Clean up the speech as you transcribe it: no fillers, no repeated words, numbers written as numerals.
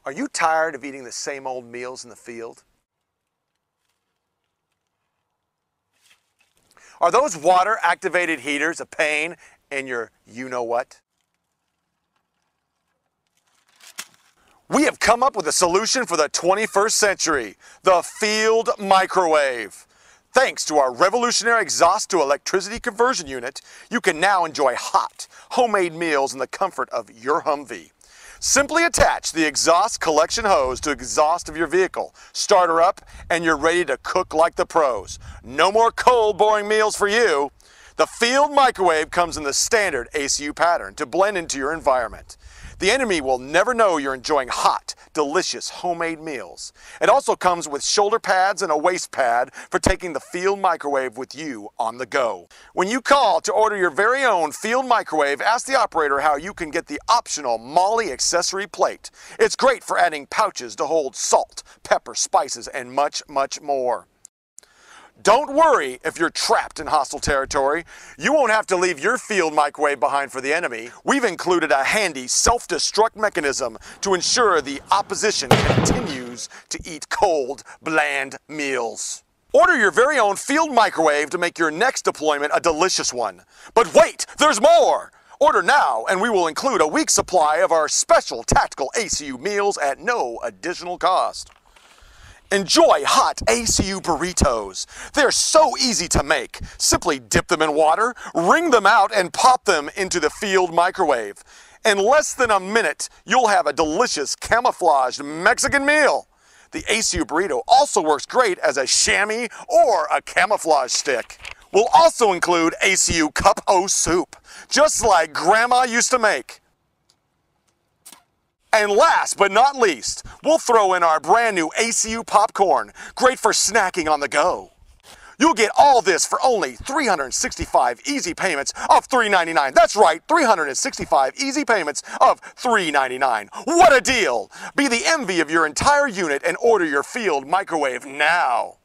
Are you tired of eating the same old meals in the field? Are those water-activated heaters a pain in your you-know-what? We have come up with a solution for the 21st century, the field microwave. Thanks to our revolutionary exhaust to electricity conversion unit, you can now enjoy hot, homemade meals in the comfort of your Humvee. Simply attach the exhaust collection hose to the exhaust of your vehicle, start her up, and you're ready to cook like the pros. No more cold, boring meals for you. The field microwave comes in the standard ACU pattern to blend into your environment. The enemy will never know you're enjoying hot, delicious homemade meals. It also comes with shoulder pads and a waist pad for taking the field microwave with you on the go. When you call to order your very own field microwave, ask the operator how you can get the optional MOLLE accessory plate. It's great for adding pouches to hold salt, pepper, spices, and much, much more. Don't worry if you're trapped in hostile territory. You won't have to leave your field microwave behind for the enemy. We've included a handy self-destruct mechanism to ensure the opposition continues to eat cold, bland meals. Order your very own field microwave to make your next deployment a delicious one. But wait, there's more! Order now and we will include a week's supply of our special tactical ACU meals at no additional cost. Enjoy hot ACU burritos. They're so easy to make. Simply dip them in water, wring them out, and pop them into the field microwave. In less than a minute, you'll have a delicious camouflaged Mexican meal. The ACU burrito also works great as a chamois or a camouflage stick. We'll also include ACU cup o soup, just like Grandma used to make. And last but not least, we'll throw in our brand new ACU popcorn, great for snacking on the go. You'll get all this for only 365 easy payments of $3.99. That's right, 365 easy payments of $3.99. What a deal! Be the envy of your entire unit and order your field microwave now.